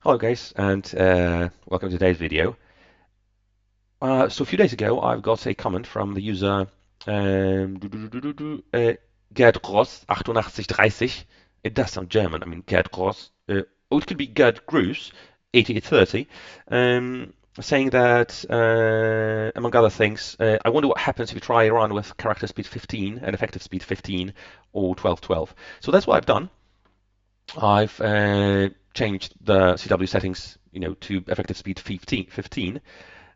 Hello guys, and welcome to today's video. So a few days ago, I've got a comment from the user Gerd Gross 8830. It does sound German. I mean Gerd Gross. Oh, it could be Gerd Gruss 8830, saying that among other things, I wonder what happens if you try around with character speed 15 and effective speed 15 or 1212. So that's what I've done. I've changed the CW settings, to effective speed 15,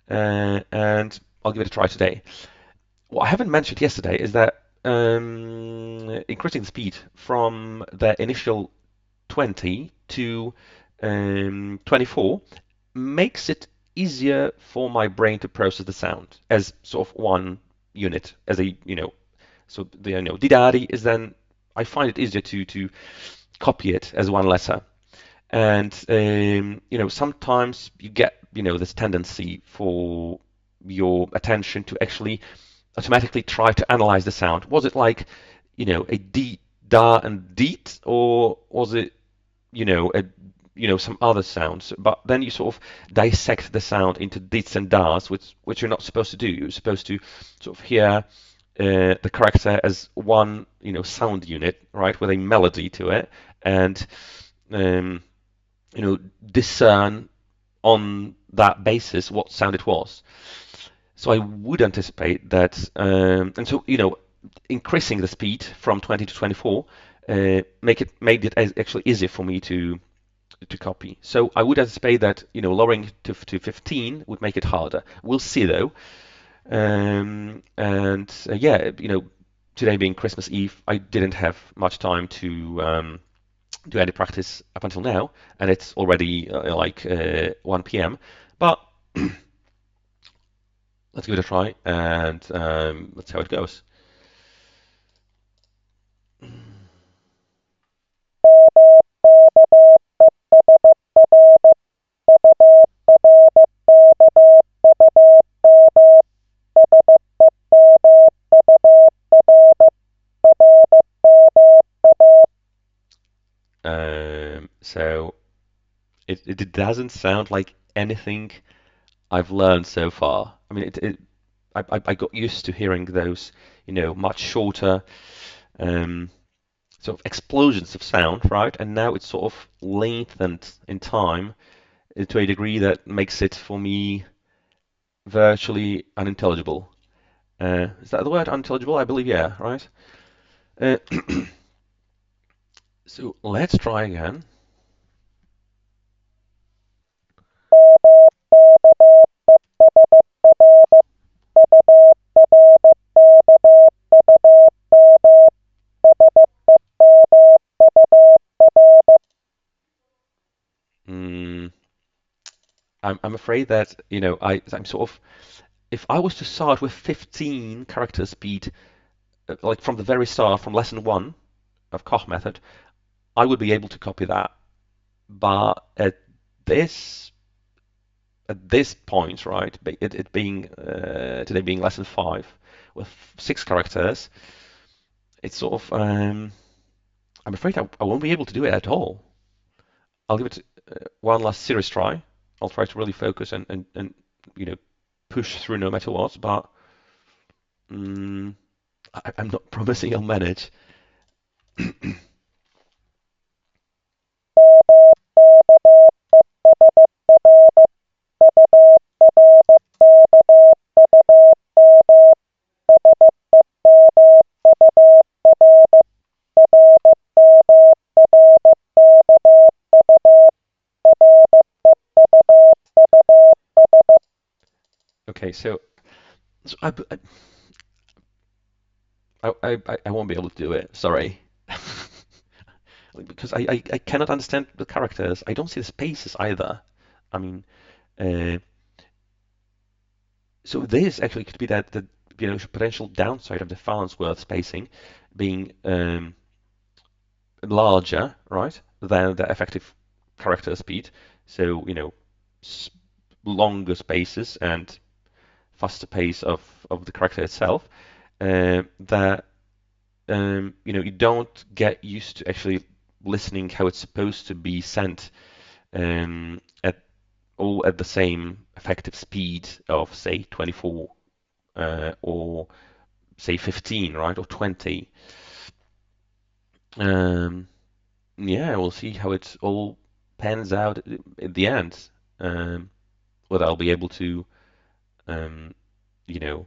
and I'll give it a try today. What I haven't mentioned yesterday is that increasing the speed from the initial 20 to 24 makes it easier for my brain to process the sound as sort of one unit, as a, so the, didari is then, I find it easier to copy it as one letter. And sometimes you get this tendency for your attention to actually automatically try to analyze the sound. Was it like a d, da, and deet, or was it some other sounds? But then you sort of dissect the sound into deets and das, which you're not supposed to do. You're supposed to sort of hear the character as one sound unit, right, with a melody to it, and um, discern on that basis what sound it was. So I would anticipate that, and so increasing the speed from 20 to 24 made it actually easier for me to copy. So I would anticipate that lowering it to 15 would make it harder. We'll see though. And yeah, today being Christmas Eve, I didn't have much time to do any practice up until now, and it's already 1 p.m. But let's give it a try, and let's see how it goes. So it doesn't sound like anything I've learned so far. I mean, I got used to hearing those, much shorter sort of explosions of sound, right? And now it's sort of lengthened in time to a degree that makes it for me virtually unintelligible. Is that the word, unintelligible? I believe, yeah, right? Uh, so let's try again. Mm, I'm afraid that, I'm sort of, if I was to start with 15 character speed, like from the very start, from lesson one of Koch Method, I would be able to copy that. But this at this point, right, it being today being lesson five with 6 characters, it's sort of I'm afraid I won't be able to do it at all. I'll give it one last serious try. I'll try to really focus and you know push through no matter what. But mm, I'm not promising I'll manage. Okay, so I won't be able to do it. Sorry. Because I cannot understand the characters. I don't see the spaces either. I mean, uh, so this actually could be that the potential downside of the Farnsworth spacing being larger, right, than the effective character speed. So s- longer spaces and faster pace of the character itself. That you don't get used to actually listening how it's supposed to be sent at all at the same effective speed of say 24 or say 15, right, or 20. Um, yeah, we'll see how it all pans out at the end. Um, whether I'll be able to, um, you know,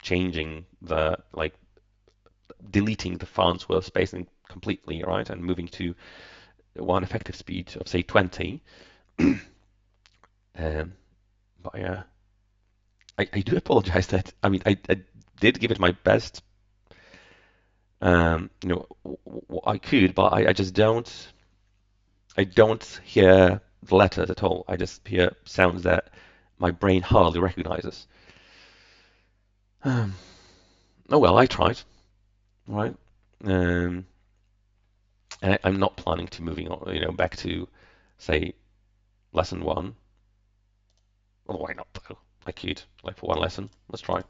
changing the like deleting the Farnsworth spacing completely, right, and moving to one effective speed of say 20. Um, but yeah, I do apologize that I did give it my best, I could, but I just don't hear the letters at all. I just hear sounds that my brain hardly recognizes. Um, oh well, I tried, right? Um, and I'm not planning to moving on, back to say lesson one. Well, why not though? I could, like for one lesson. Let's try.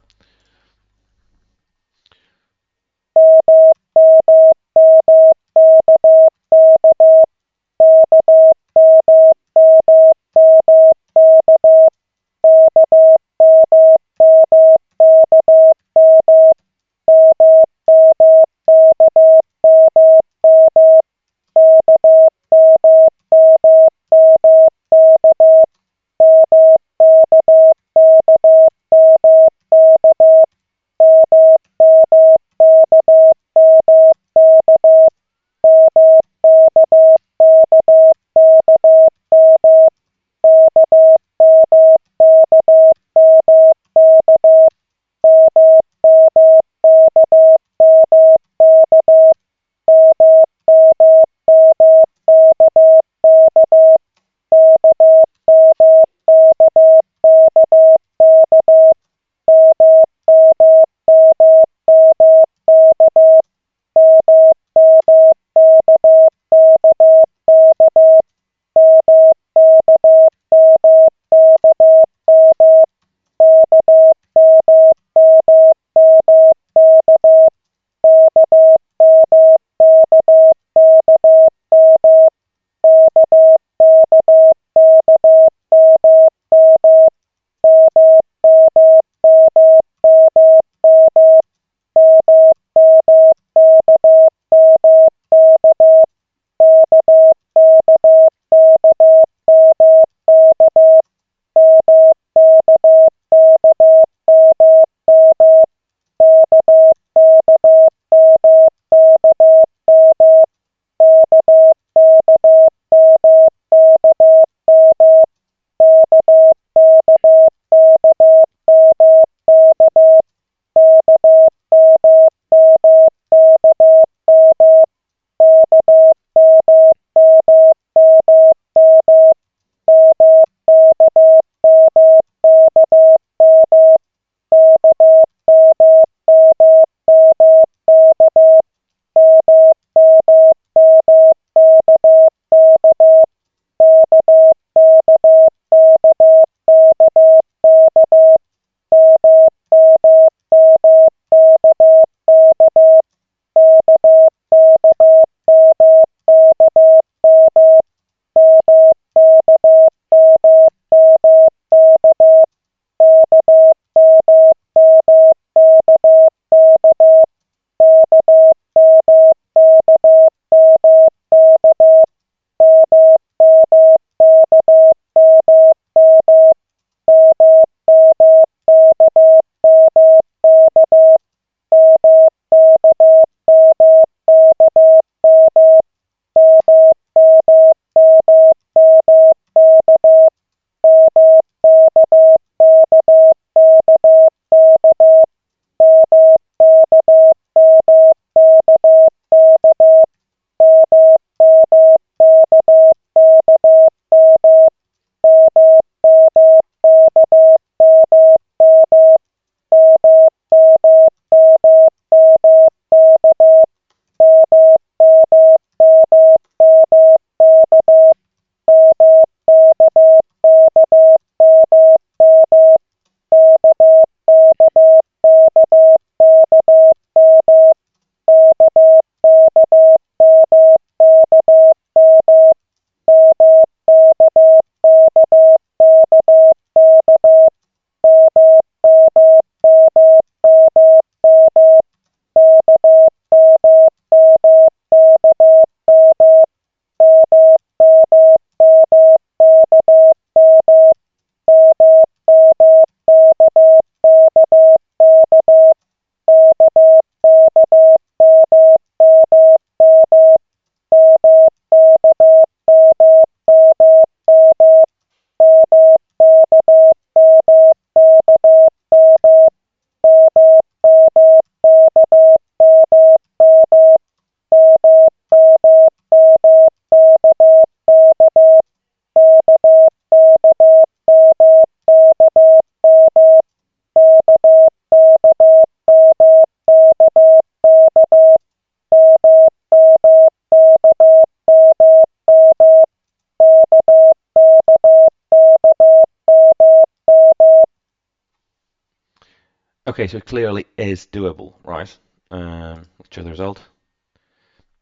Okay, so it clearly is doable, right? Let's show the result.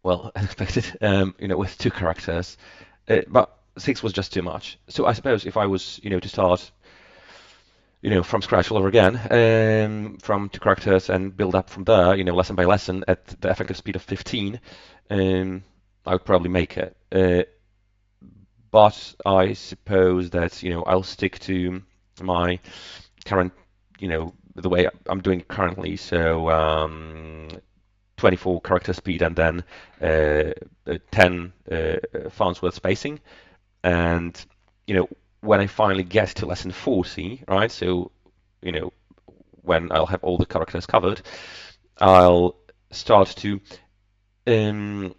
Well, as expected, with two characters, but six was just too much. So I suppose if I was, to start, from scratch all over again, from two characters and build up from there, lesson by lesson at the effective speed of 15, I would probably make it. But I suppose that, I'll stick to my current, the way I'm doing it currently. So 24 character speed and then 10 fonts worth spacing. And, you know, when I finally get to lesson 40, right? So, you know, when I'll have all the characters covered, I'll start to um,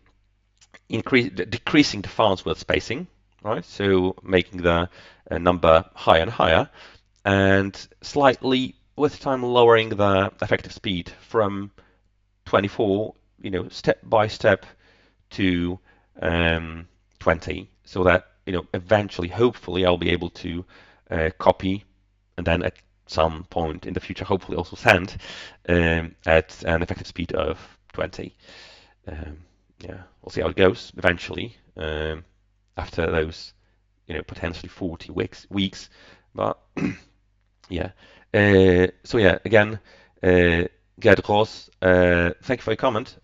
decreasing the Farnsworth spacing, right? So making the number higher and higher, and slightly with time lowering the effective speed from 24, step by step to um, 20, so that eventually, hopefully, I'll be able to copy and then at some point in the future, hopefully also send at an effective speed of 20. Um, yeah, we'll see how it goes eventually after those, potentially 40 weeks. But yeah. So yeah, again, Gerd Ross, thank you for your comment.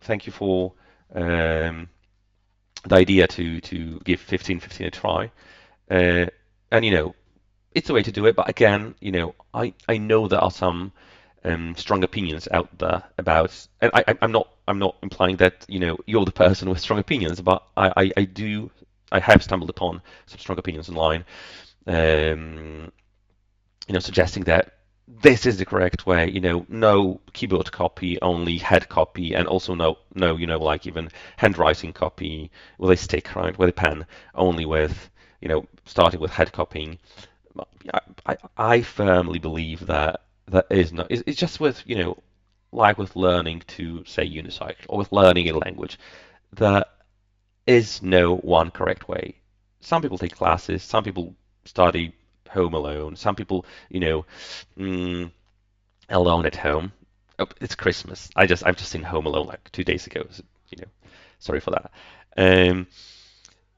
Thank you for um, the idea to give 15-15 a try. Uh, and it's a way to do it. But again, I know there are some strong opinions out there about, and I'm not implying that you're the person with strong opinions, but I have stumbled upon some strong opinions online, um, suggesting that this is the correct way, no keyboard copy, only head copy, and also no, like even handwriting copy with a stick, right, with a pen, only with, starting with head copying. I firmly believe that that is not, it's just with, like with learning to say unicycle or with learning a language, there is no one correct way. Some people take classes, some people study home alone, some people, mm, alone at home. Oh, it's Christmas. I've just seen Home Alone like 2 days ago. So, you know, sorry for that. Um,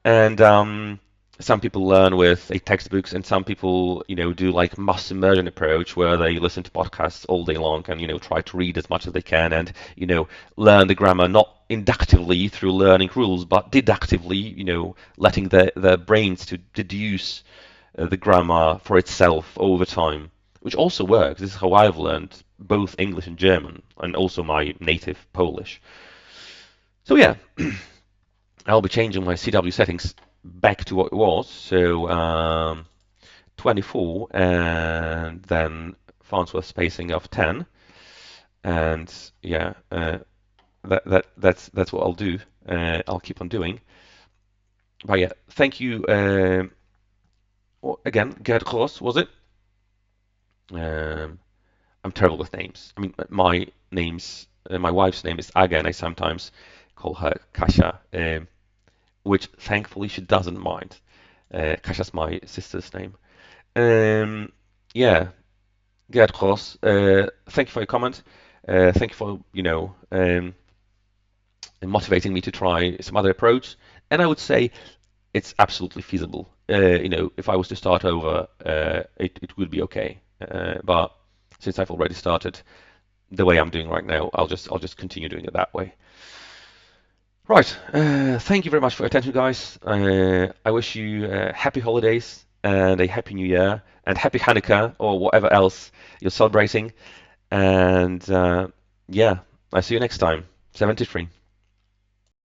and some people learn with a textbooks, and some people, do like mass immersion approach where they listen to podcasts all day long and try to read as much as they can and learn the grammar not inductively through learning rules, but deductively, letting their brains to deduce the grammar for itself over time, which also works. This is how I've learned both English and German, and also my native Polish. So yeah, I'll be changing my CW settings back to what it was. So 24 and then Farnsworth spacing of 10. And yeah, that's what I'll do. I'll keep on doing. But yeah, thank you again, Gerd Gross, was it? Um, I'm terrible with names. I mean, my wife's name is Aga, and I sometimes call her Kasia, which thankfully she doesn't mind. Kasia's my sister's name. Yeah, Gerd Gross, thank you for your comment. Thank you for, motivating me to try some other approach. And I would say it's absolutely feasible. If I was to start over, it would be okay. But since I've already started the way I'm doing right now, I'll just continue doing it that way. Right. Thank you very much for your attention, guys. I wish you happy holidays and a happy New Year and happy Hanukkah or whatever else you're celebrating. And yeah, I see you next time. 73.